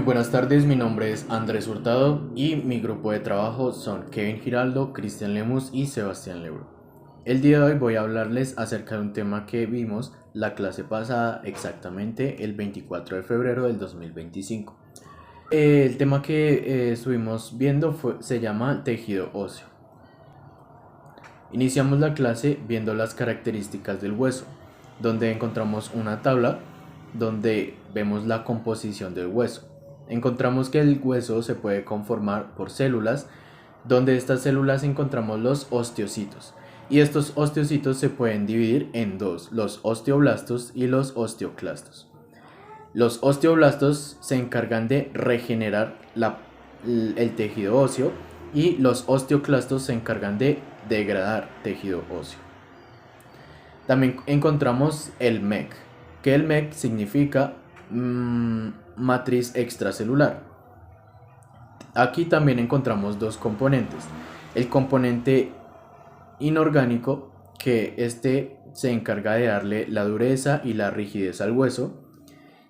buenas tardes, mi nombre es Andrés Hurtado y mi grupo de trabajo son Kevin Giraldo, Cristian Lemus y Sebastián Lebro. El día de hoy voy a hablarles acerca de un tema que vimos la clase pasada, exactamente el 24 de febrero del 2025. El tema que estuvimos viendo se llama tejido óseo. Iniciamos la clase viendo las características del hueso, donde encontramos una tabla donde vemos la composición del hueso. Encontramos que el hueso se puede conformar por células, donde estas células encontramos los osteocitos. Y estos osteocitos se pueden dividir en dos, los osteoblastos y los osteoclastos. Los osteoblastos se encargan de regenerar el tejido óseo y los osteoclastos se encargan de degradar tejido óseo. También encontramos el MEC, que el MEC significa matriz extracelular. Aquí también encontramos dos componentes. El componente inorgánico, que este se encarga de darle la dureza y la rigidez al hueso,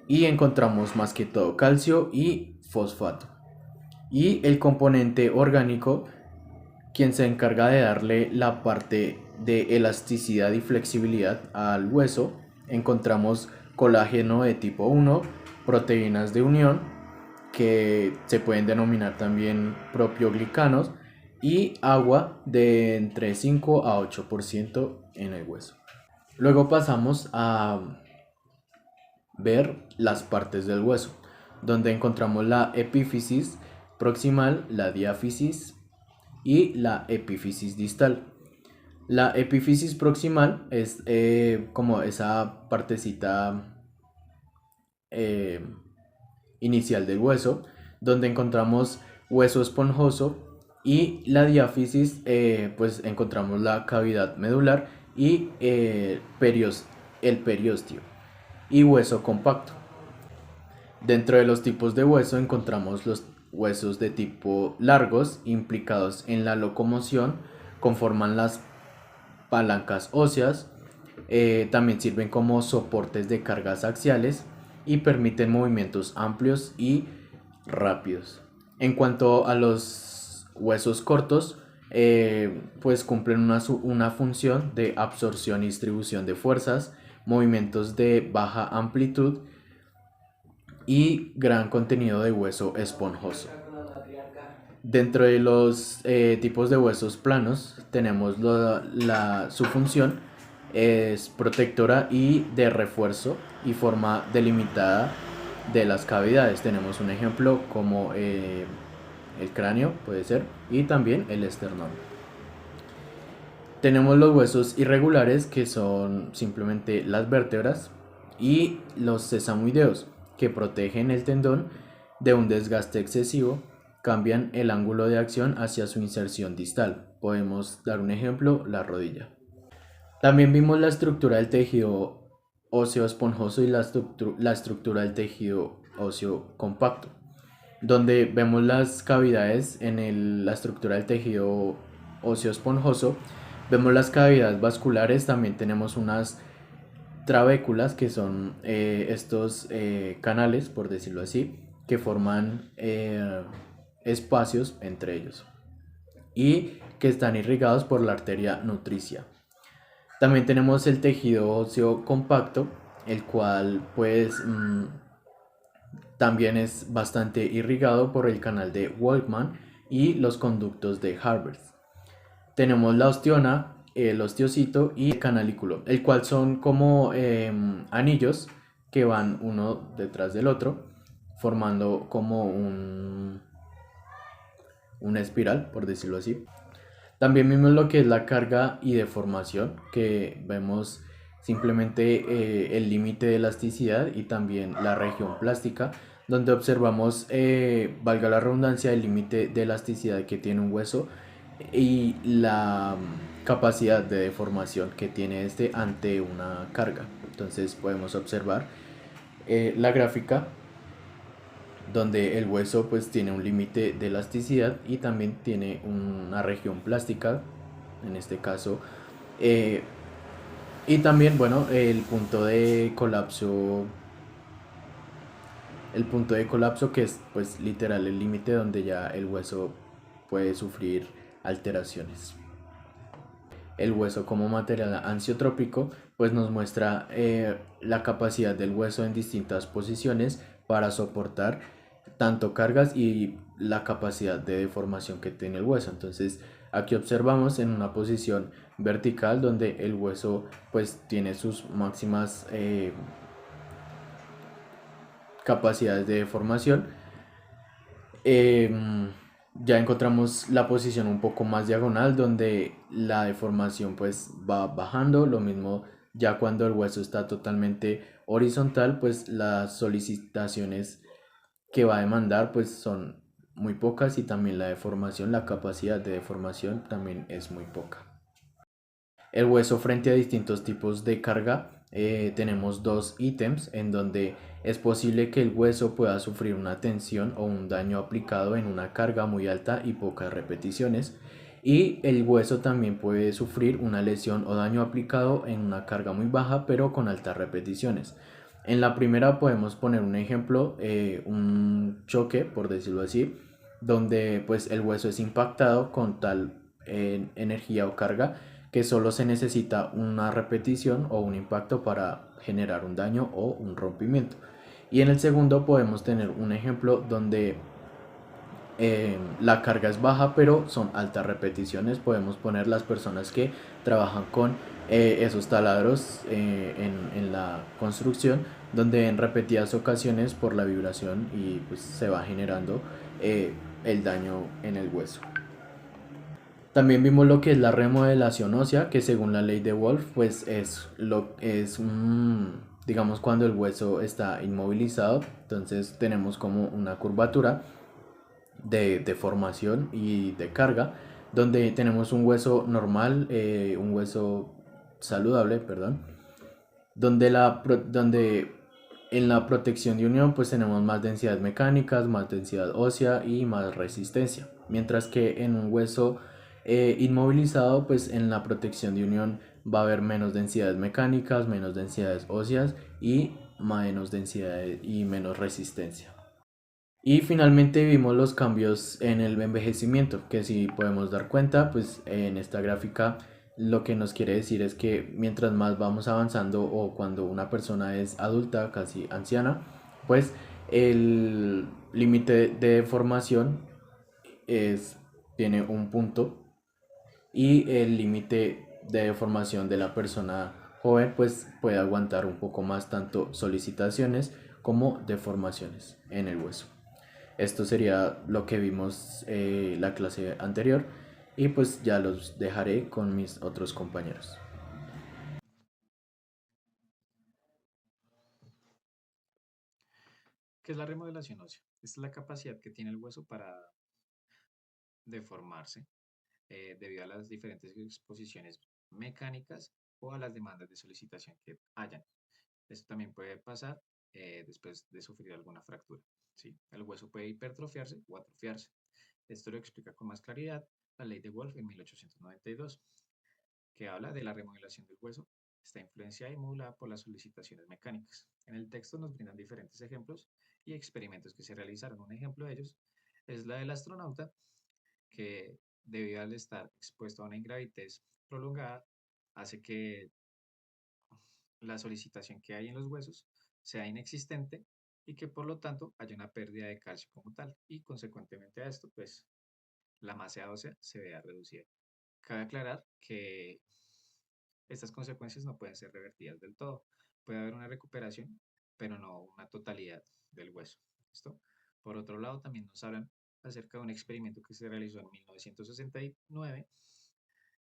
y encontramos más que todo calcio y fosfato. Y el componente orgánico, quien se encarga de darle la parte de elasticidad y flexibilidad al hueso, encontramos colágeno de tipo 1, proteínas de unión, que se pueden denominar también propioglicanos, y agua de entre 5 a 8% en el hueso. Luego pasamos a ver las partes del hueso, donde encontramos la epífisis proximal, la diáfisis y la epífisis distal. La epífisis proximal es como esa partecita inicial del hueso, donde encontramos hueso esponjoso, y la diáfisis pues encontramos la cavidad medular y el periósteo y hueso compacto. Dentro de los tipos de hueso encontramos los huesos de tipo largos, implicados en la locomoción, conforman las palancas óseas, también sirven como soportes de cargas axiales y permiten movimientos amplios y rápidos. En cuanto a los huesos cortos, pues cumplen una función de absorción y distribución de fuerzas, movimientos de baja amplitud y gran contenido de hueso esponjoso. Dentro de los tipos de huesos planos tenemos su función es protectora y de refuerzo y forma delimitada de las cavidades. Tenemos un ejemplo como el cráneo, puede ser, y también el esternón. Tenemos los huesos irregulares, que son simplemente las vértebras, y los sesamoideos, que protegen el tendón de un desgaste excesivo, cambian el ángulo de acción hacia su inserción distal. Podemos dar un ejemplo, la rodilla. También vimos la estructura del tejido óseo esponjoso y la estructura del tejido óseo compacto, donde vemos las cavidades en la estructura del tejido óseo esponjoso. Vemos las cavidades vasculares, también tenemos unas trabéculas, que son estos canales, por decirlo así, que forman espacios entre ellos y que están irrigados por la arteria nutricia. También tenemos el tejido óseo compacto, el cual pues también es bastante irrigado por el canal de Walkman y los conductos de Harbers. Tenemos la osteona, el osteocito y el canalículo, el cual son como anillos que van uno detrás del otro, formando como una espiral, por decirlo así. También vimos lo que es la carga y deformación, que vemos simplemente el límite de elasticidad y también la región plástica, donde observamos, valga la redundancia, el límite de elasticidad que tiene un hueso y la capacidad de deformación que tiene este ante una carga. Entonces podemos observar la gráfica, donde el hueso pues tiene un límite de elasticidad y también tiene una región plástica, en este caso, y también, bueno, el punto de colapso el punto de colapso, que es pues literal el límite donde ya el hueso puede sufrir alteraciones. El hueso como material ansiotrópico pues nos muestra la capacidad del hueso en distintas posiciones para soportar tanto cargas y la capacidad de deformación que tiene el hueso. Entonces aquí observamos en una posición vertical donde el hueso pues tiene sus máximas capacidades de deformación. Ya encontramos la posición un poco más diagonal donde la deformación pues va bajando. Lo mismo ya cuando el hueso está totalmente horizontal, pues las solicitaciones que va a demandar pues son muy pocas, y también la deformación, la capacidad de deformación también es muy poca. El hueso frente a distintos tipos de carga, tenemos dos ítems en donde es posible que el hueso pueda sufrir una tensión o un daño aplicado en una carga muy alta y pocas repeticiones, y el hueso también puede sufrir una lesión o daño aplicado en una carga muy baja pero con altas repeticiones. En la primera podemos poner un ejemplo, un choque, por decirlo así, donde pues el hueso es impactado con tal energía o carga que solo se necesita una repetición o un impacto para generar un daño o un rompimiento. Y en el segundo podemos tener un ejemplo donde la carga es baja pero son altas repeticiones. Podemos poner las personas que trabajan con esos taladros en la construcción, donde en repetidas ocasiones por la vibración y pues se va generando el daño en el hueso. También vimos lo que es la remodelación ósea, que según la ley de Wolf, pues digamos, cuando el hueso está inmovilizado. Entonces tenemos como una curvatura de formación y de carga, donde tenemos un hueso normal, un hueso saludable, perdón, donde en la protección de unión pues tenemos más densidad mecánicas, más densidad ósea y más resistencia, mientras que en un hueso inmovilizado pues en la protección de unión va a haber menos densidades mecánicas, menos densidades óseas y menos densidad y menos resistencia. Y finalmente vimos los cambios en el envejecimiento, que si podemos dar cuenta, pues en esta gráfica lo que nos quiere decir es que mientras más vamos avanzando, o cuando una persona es adulta, casi anciana, pues el límite de formación es, tiene un punto, y el límite de deformación de la persona joven pues puede aguantar un poco más tanto solicitaciones como deformaciones en el hueso. Esto sería lo que vimos la clase anterior, y pues ya los dejaré con mis otros compañeros. ¿Qué es la remodelación ósea? Esta es la capacidad que tiene el hueso para deformarse debido a las diferentes exposiciones mecánicas o a las demandas de solicitación que hayan. Esto también puede pasar después de sufrir alguna fractura. ¿Sí? El hueso puede hipertrofiarse o atrofiarse. Esto lo explica con más claridad la ley de Wolf en 1892, que habla de la remodelación del hueso. Está influenciada y modulada por las solicitaciones mecánicas. En el texto nos brindan diferentes ejemplos y experimentos que se realizaron. Un ejemplo de ellos es la del astronauta, que debido al estar expuesto a una ingravidez prolongada, hace que la solicitación que hay en los huesos sea inexistente y que por lo tanto haya una pérdida de calcio como tal, y consecuentemente a esto pues la masa ósea se vea reducida. Cabe aclarar que estas consecuencias no pueden ser revertidas del todo. Puede haber una recuperación, pero no una totalidad del hueso. ¿Listo? Por otro lado, también nos hablan acerca de un experimento que se realizó en 1969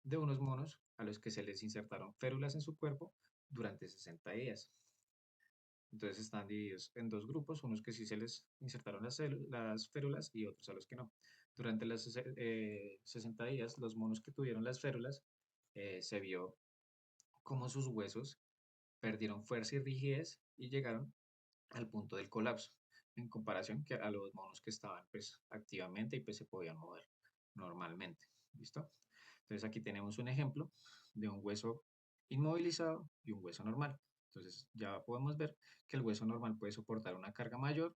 de unos monos a los que se les insertaron férulas en su cuerpo durante 60 días. Entonces están divididos en dos grupos, unos que sí se les insertaron las férulas y otros a los que no. Durante los 60 días, los monos que tuvieron las férulas se vio cómo sus huesos perdieron fuerza y rigidez y llegaron al punto del colapso, en comparación a los monos que estaban pues activamente y pues se podían mover normalmente. ¿Listo? Entonces aquí tenemos un ejemplo de un hueso inmovilizado y un hueso normal. Entonces ya podemos ver que el hueso normal puede soportar una carga mayor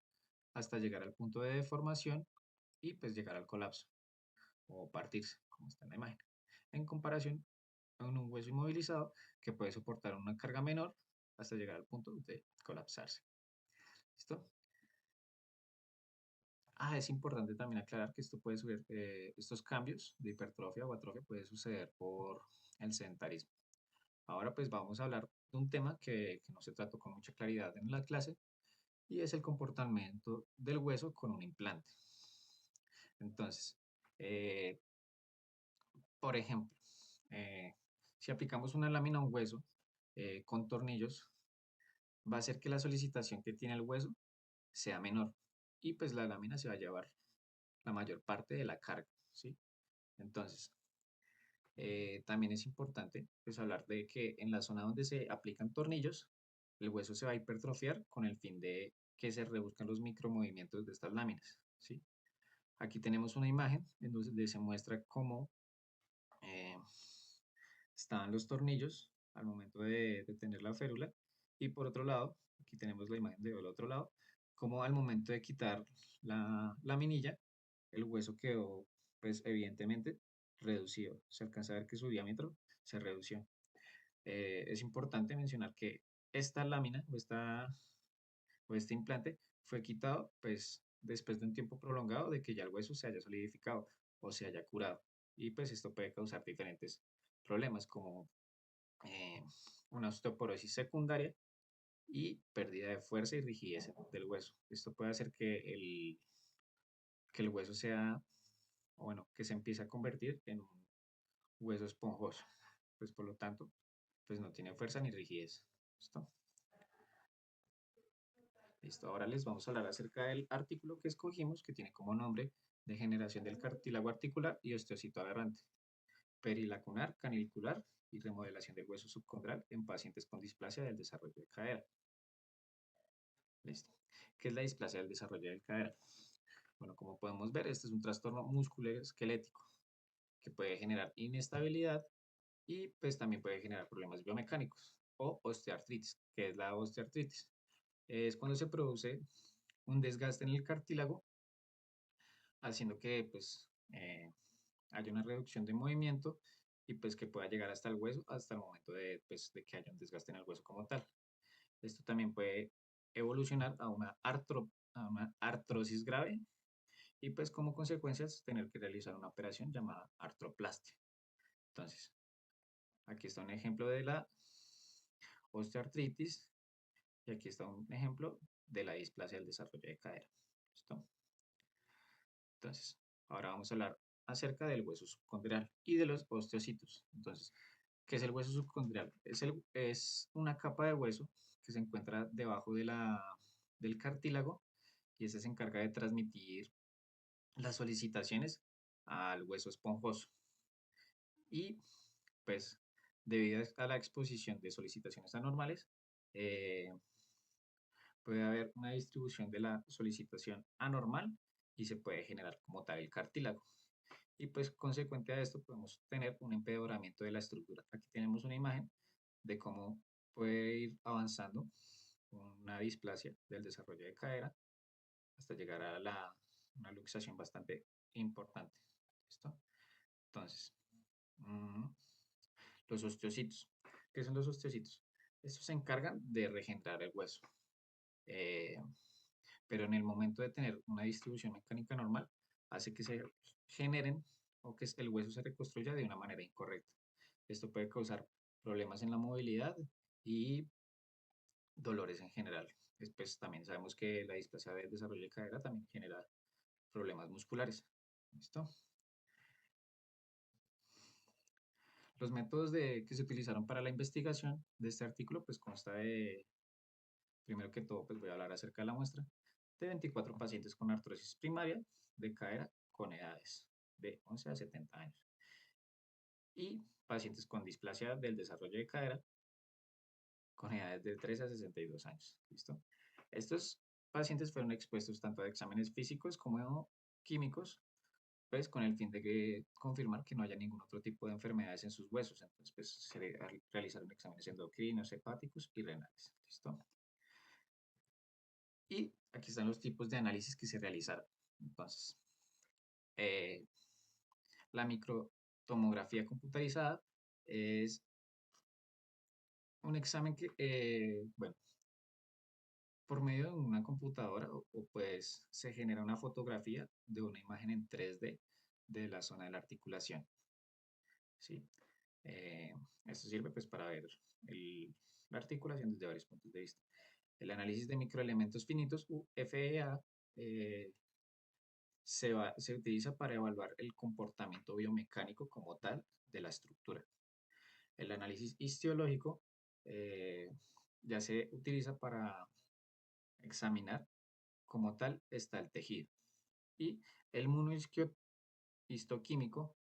hasta llegar al punto de deformación y pues llegar al colapso o partirse, como está en la imagen. En comparación con un hueso inmovilizado que puede soportar una carga menor hasta llegar al punto de colapsarse. ¿Listo? Es importante también aclarar que esto puede suceder, estos cambios de hipertrofia o atrofia puede suceder por el sedentarismo. Ahora pues vamos a hablar de un tema que no se trató con mucha claridad en la clase y es el comportamiento del hueso con un implante. Entonces, eh, por ejemplo, eh, si aplicamos una lámina a un hueso con tornillos, va a hacer que la solicitación que tiene el hueso sea menor y pues la lámina se va a llevar la mayor parte de la carga, ¿sí? Entonces, también es importante pues hablar de que en la zona donde se aplican tornillos, el hueso se va a hipertrofiar con el fin de que se reduzcan los micromovimientos de estas láminas, ¿sí? Aquí tenemos una imagen en donde se muestra cómo eh, estaban los tornillos al momento de tener la férula y por otro lado, aquí tenemos la imagen del otro lado, cómo al momento de quitar la laminilla, el hueso quedó pues evidentemente reducido. Se alcanza a ver que su diámetro se redució. Es importante mencionar que esta lámina o este implante fue quitado pues después de un tiempo prolongado de que ya el hueso se haya solidificado o se haya curado. Y pues esto puede causar diferentes problemas como eh, una osteoporosis secundaria y pérdida de fuerza y rigidez del hueso. Esto puede hacer que el hueso sea, o bueno, que se empiece a convertir en un hueso esponjoso. Pues por lo tanto, pues no tiene fuerza ni rigidez. ¿Listo? Listo, ahora les vamos a hablar acerca del artículo que escogimos, que tiene como nombre degeneración del cartílago articular y osteocito aberrante, perilacunar, canilicular y remodelación del hueso subcondral en pacientes con displasia del desarrollo de cadera. Listo. ¿Qué es la displasia del desarrollo de cadera? Bueno, como podemos ver, este es un trastorno musculoesquelético que puede generar inestabilidad y pues también puede generar problemas biomecánicos o osteoartritis. ¿Qué es la osteoartritis? Es cuando se produce un desgaste en el cartílago, haciendo que pues haya una reducción de movimiento y pues que pueda llegar hasta el hueso hasta el momento de, pues, de que haya un desgaste en el hueso como tal. Esto también puede evolucionar a una artrosis grave y pues como consecuencias tener que realizar una operación llamada artroplastia. Entonces, aquí está un ejemplo de la osteoartritis y aquí está un ejemplo de la displasia del desarrollo de cadera. ¿Listo? Entonces, ahora vamos a hablar acerca del hueso subcondrial y de los osteocitos. Entonces, ¿qué es el hueso subcondrial? Es una capa de hueso que se encuentra debajo del cartílago y ese se encarga de transmitir las solicitaciones al hueso esponjoso. Y pues, debido a la exposición de solicitaciones anormales, eh, puede haber una distribución de la solicitación anormal y se puede generar como tal el cartílago. Y pues consecuente a esto podemos tener un empeoramiento de la estructura. Aquí tenemos una imagen de cómo puede ir avanzando una displasia del desarrollo de cadera hasta llegar a una luxación bastante importante. ¿Listo? Entonces, mm, los osteocitos. ¿Qué son los osteocitos? Estos se encargan de regenerar el hueso. Eh, pero en el momento de tener una distribución mecánica normal, hace que se generen o que el hueso se reconstruya de una manera incorrecta. Esto puede causar problemas en la movilidad y dolores en general. Después también sabemos que la displasia del desarrollo de cadera también genera problemas musculares. ¿Listo? Los métodos que se utilizaron para la investigación de este artículo, pues consta de, primero que todo, pues voy a hablar acerca de la muestra, de 24 pacientes con artrosis primaria de cadera con edades de 11 a 70 años y pacientes con displasia del desarrollo de cadera con edades de 3 a 62 años. ¿Listo? Estos pacientes fueron expuestos tanto a exámenes físicos como químicos, pues con el fin de confirmar que no haya ningún otro tipo de enfermedades en sus huesos. Entonces, pues se realizaron exámenes endocrinos, hepáticos y renales. ¿Listo? Y aquí están los tipos de análisis que se realizaron. Entonces, eh, la microtomografía computarizada es un examen que, bueno, por medio de una computadora pues se genera una fotografía de una imagen en 3D de la zona de la articulación, ¿sí? Eh, Esto sirve pues para ver el- la articulación desde varios puntos de vista. El análisis de microelementos finitos, FEA, eh, se utiliza para evaluar el comportamiento biomecánico como tal de la estructura. El análisis histiológico eh, ya se utiliza para examinar como tal está el tejido. Y el inmunohistoquímico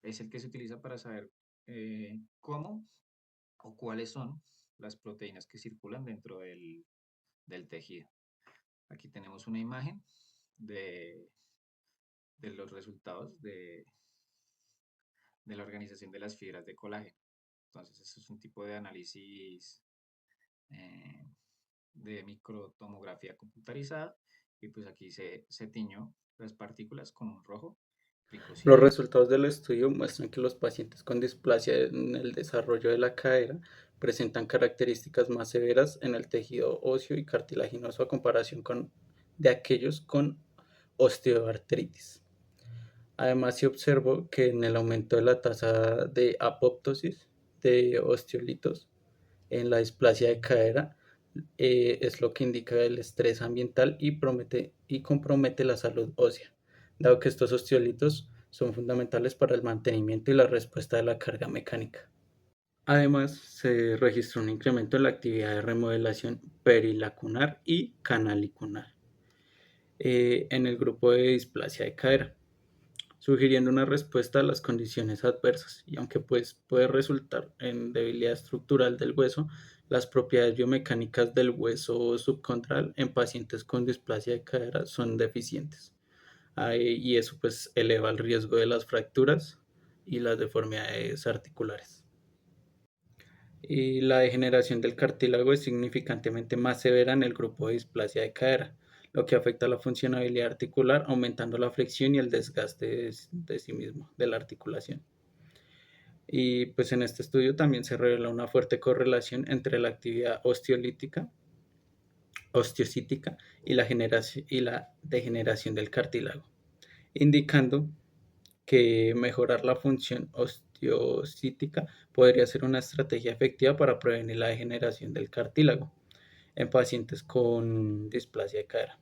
es el que se utiliza para saber cómo o cuáles son las proteínas que circulan dentro del tejido. Aquí tenemos una imagen de, de los resultados de la organización de las fibras de colágeno. Entonces, eso es un tipo de análisis eh, de microtomografía computarizada y pues aquí se tiñó las partículas con un rojo Los glicosídeo. resultados del estudio muestran que los pacientes con displasia en el desarrollo de la cadera presentan características más severas en el tejido óseo y cartilaginoso a comparación de aquellos con osteoartritis. Además, se observó que en el aumento de la tasa de apoptosis de osteolitos en la displasia de cadera es lo que indica el estrés ambiental y compromete la salud ósea, dado que estos osteolitos son fundamentales para el mantenimiento y la respuesta de la carga mecánica. Además, se registró un incremento en la actividad de remodelación perilacunar y canalicunar en el grupo de displasia de cadera, sugiriendo una respuesta a las condiciones adversas. Y aunque pues, puede resultar en debilidad estructural del hueso, las propiedades biomecánicas del hueso subcondral en pacientes con displasia de cadera son deficientes. Y eso pues eleva el riesgo de las fracturas y las deformidades articulares. Y la degeneración del cartílago es significantemente más severa en el grupo de displasia de cadera, lo que afecta la funcionalidad articular, aumentando la fricción y el desgaste de sí mismo, de la articulación. Y pues en este estudio también se revela una fuerte correlación entre la actividad osteocítica y la degeneración del cartílago, indicando que mejorar la función osteocítica podría ser una estrategia efectiva para prevenir la degeneración del cartílago en pacientes con displasia de cadera.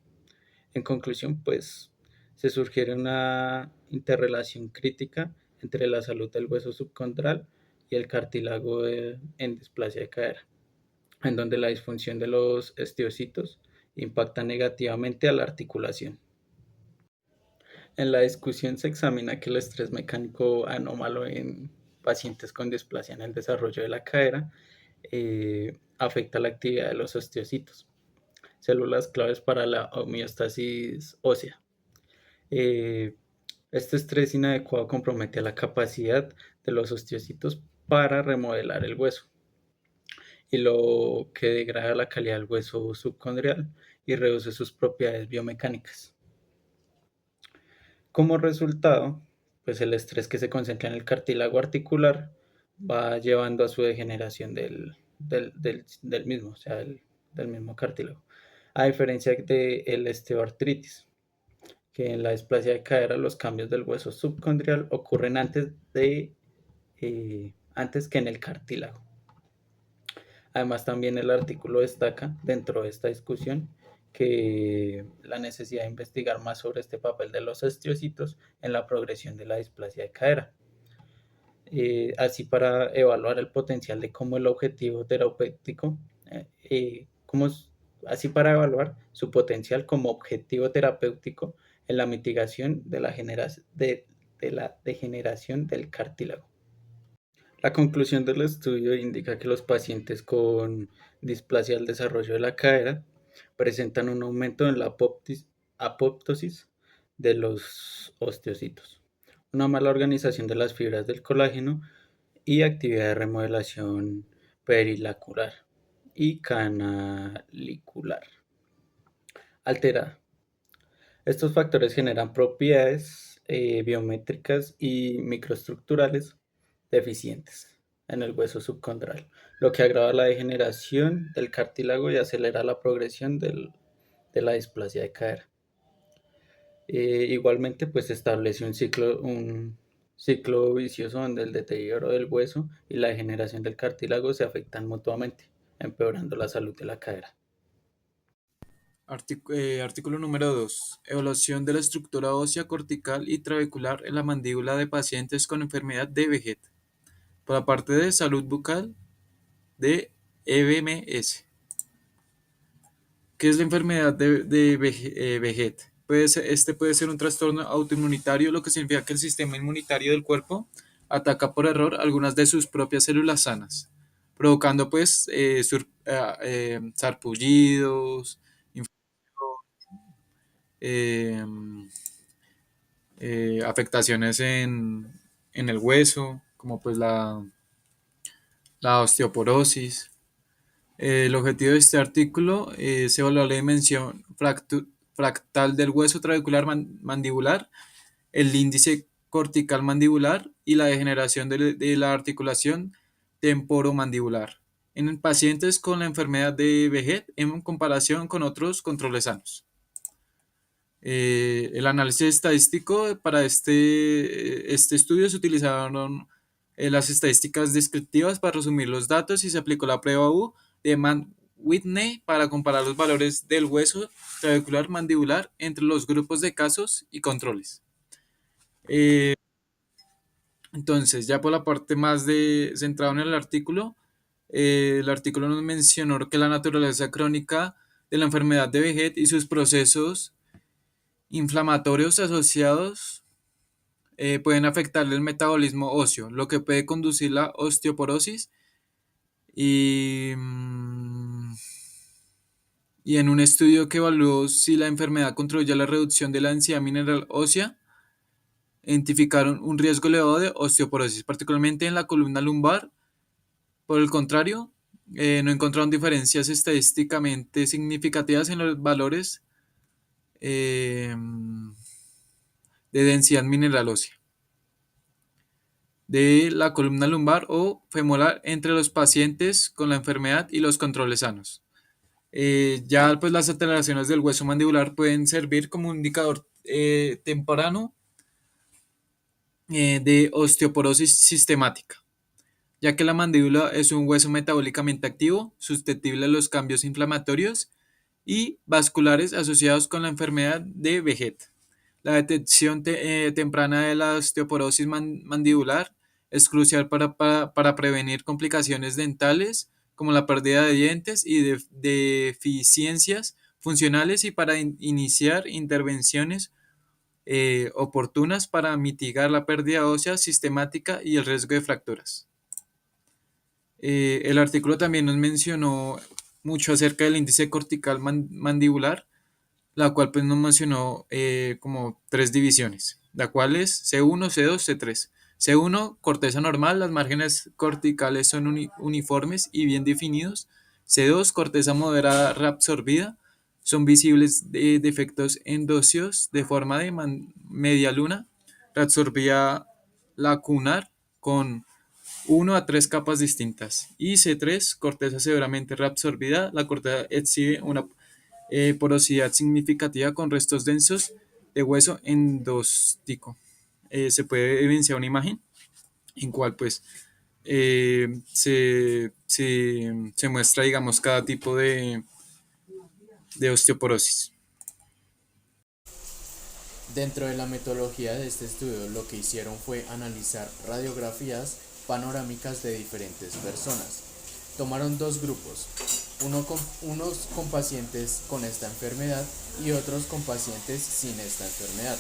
En conclusión, pues se sugiere una interrelación crítica entre la salud del hueso subcondral y el cartílago en displasia de cadera, en donde la disfunción de los osteocitos impacta negativamente a la articulación. En la discusión se examina que el estrés mecánico anómalo en pacientes con displasia en el desarrollo de la cadera afecta la actividad de los osteocitos, células claves para la homeostasis ósea. Eh, este estrés inadecuado compromete la capacidad de los osteocitos para remodelar el hueso, y lo que degrada la calidad del hueso subcondrial y reduce sus propiedades biomecánicas. Como resultado, pues el estrés que se concentra en el cartílago articular va llevando a su degeneración del mismo, o sea, del mismo cartílago. A diferencia de la osteoartritis, que en la displasia de cadera los cambios del hueso subcondrial ocurren antes que en el cartílago. Además, también el artículo destaca dentro de esta discusión que la necesidad de investigar más sobre este papel de los osteocitos en la progresión de la displasia de cadera. Así para evaluar el potencial de cómo el objetivo terapéutico, cómo, así para evaluar su potencial como objetivo terapéutico en la mitigación de la degeneración del cartílago. La conclusión del estudio indica que los pacientes con displasia del desarrollo de la cadera presentan un aumento en la apoptosis de los osteocitos, una mala organización de las fibras del colágeno y actividad de remodelación perilacular y canalicular. alterada. Estos factores generan propiedades biométricas y microestructurales deficientes en el hueso subcondral, lo que agrava la degeneración del cartílago y acelera la progresión de la displasia de cadera. Igualmente, pues se establece un ciclo vicioso donde el deterioro del hueso y la degeneración del cartílago se afectan mutuamente, empeorando la salud de la cadera. Artículo número 2. Evaluación de la estructura ósea cortical y trabecular en la mandíbula de pacientes con enfermedad de Veget. Por la parte de salud bucal de EBMS. ¿Qué es la enfermedad de Veget? Este puede ser un trastorno autoinmunitario, lo que significa que el sistema inmunitario del cuerpo ataca por error algunas de sus propias células sanas, provocando pues sarpullidos, eh, afectaciones en el hueso, como pues la osteoporosis. El objetivo de este artículo es evaluar la dimensión fractal del hueso trabecular mandibular, el índice cortical mandibular y la degeneración de la articulación temporomandibular en pacientes con la enfermedad de Veget en comparación con otros controles sanos. El análisis estadístico para este estudio se utilizaron las estadísticas descriptivas para resumir los datos y se aplicó la prueba U de Mann-Whitney para comparar los valores del hueso trabecular mandibular entre los grupos de casos y controles. Entonces, ya por la parte más centrada en el artículo nos mencionó que la naturaleza crónica de la enfermedad de Veget y sus procesos inflamatorios asociados pueden afectar el metabolismo óseo, lo que puede conducir a la osteoporosis y en un estudio que evaluó si la enfermedad contribuye a la reducción de la densidad mineral ósea, identificaron un riesgo elevado de osteoporosis, particularmente en la columna lumbar. Por el contrario, no encontraron diferencias estadísticamente significativas en los valores de densidad mineral ósea de la columna lumbar o femoral entre los pacientes con la enfermedad y los controles sanos. Ya pues las alteraciones del hueso mandibular pueden servir como un indicador temprano de osteoporosis sistemática, ya que la mandíbula es un hueso metabólicamente activo, susceptible a los cambios inflamatorios y vasculares asociados con la enfermedad de Veget. La detección temprana de la osteoporosis mandibular es crucial para prevenir complicaciones dentales como la pérdida de dientes y deficiencias funcionales y para iniciar intervenciones oportunas para mitigar la pérdida ósea sistemática y el riesgo de fracturas. El artículo también nos mencionó mucho acerca del índice cortical mandibular, la cual pues nos mencionó como 3 divisiones, la cual es C1, C2, C3. C1, corteza normal, las márgenes corticales son uniformes y bien definidos. C2, corteza moderada reabsorbida, son visibles defectos endóseos de forma de media luna, reabsorbida lacunar con 1 a 3 capas distintas. Y C3, corteza severamente reabsorbida, la corteza exhibe una porosidad significativa con restos densos de hueso endóstico. Se puede evidenciar una imagen en cual pues se muestra, digamos, cada tipo de osteoporosis. Dentro de la metodología de este estudio, lo que hicieron fue analizar radiografías panorámicas de diferentes personas. Tomaron 2 grupos, unos con pacientes con esta enfermedad y otros con pacientes sin esta enfermedad.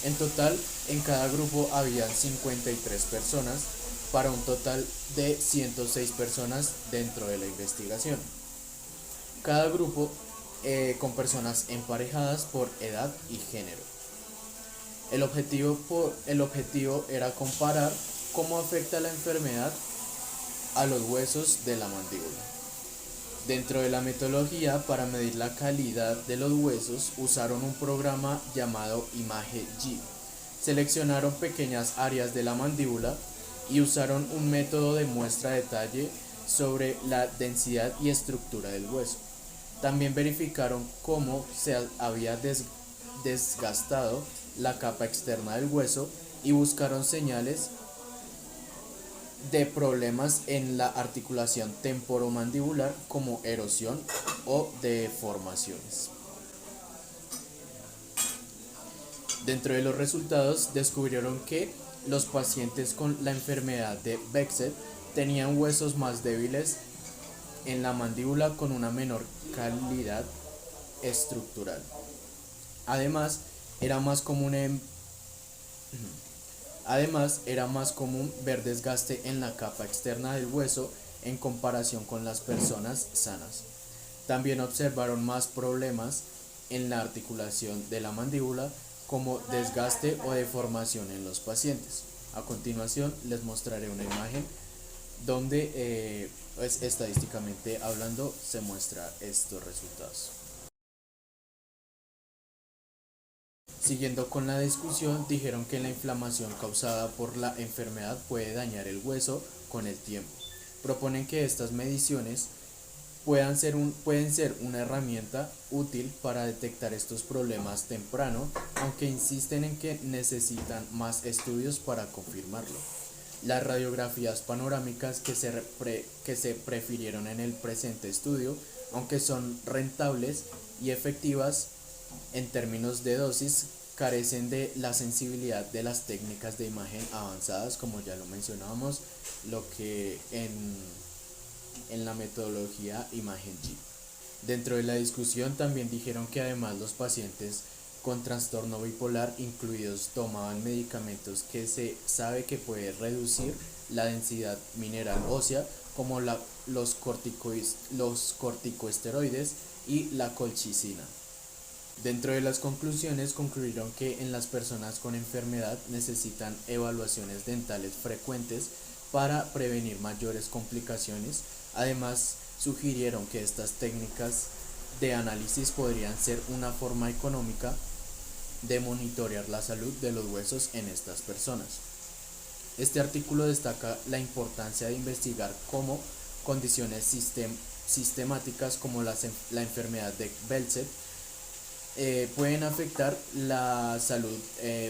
En total, en cada grupo habían 53 personas, para un total de 106 personas dentro de la investigación. Cada grupo con personas emparejadas por edad y género. El objetivo era comparar cómo afecta la enfermedad a los huesos de la mandíbula. Dentro de la metodología para medir la calidad de los huesos usaron un programa llamado ImageG. Seleccionaron pequeñas áreas de la mandíbula y usaron un método de muestra de detalle sobre la densidad y estructura del hueso. También verificaron cómo se había desgastado la capa externa del hueso y buscaron señales de problemas en la articulación temporomandibular como erosión o deformaciones. Dentro de los resultados descubrieron que los pacientes con la enfermedad de Behçet tenían huesos más débiles en la mandíbula con una menor calidad estructural. Además, era más común ver desgaste en la capa externa del hueso en comparación con las personas sanas. También observaron más problemas en la articulación de la mandíbula, como desgaste o deformación en los pacientes. A continuación les mostraré una imagen donde pues, estadísticamente hablando se muestra estos resultados. Siguiendo con la discusión, dijeron que la inflamación causada por la enfermedad puede dañar el hueso con el tiempo. Proponen que estas mediciones pueden ser una herramienta útil para detectar estos problemas temprano, aunque insisten en que necesitan más estudios para confirmarlo. Las radiografías panorámicas que se prefirieron en el presente estudio, aunque son rentables y efectivas en términos de dosis, carecen de la sensibilidad de las técnicas de imagen avanzadas, como ya lo mencionábamos, lo que en la metodología ImageG. Dentro de la discusión también dijeron que además los pacientes con trastorno bipolar incluidos tomaban medicamentos que se sabe que puede reducir la densidad mineral ósea, como los corticosteroides y la colchicina. Dentro de las conclusiones concluyeron que en las personas con enfermedad necesitan evaluaciones dentales frecuentes para prevenir mayores complicaciones. Además, sugirieron que estas técnicas de análisis podrían ser una forma económica de monitorear la salud de los huesos en estas personas. Este artículo destaca la importancia de investigar cómo condiciones sistemáticas como la enfermedad de Behçet pueden afectar la salud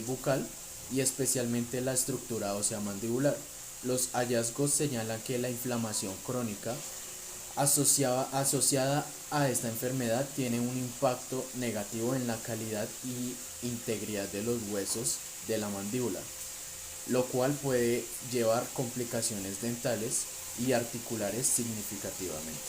bucal y especialmente la estructura ósea mandibular. Los hallazgos señalan que la inflamación crónica asociada a esta enfermedad tiene un impacto negativo en la calidad y integridad de los huesos de la mandíbula, lo cual puede llevar complicaciones dentales y articulares significativamente.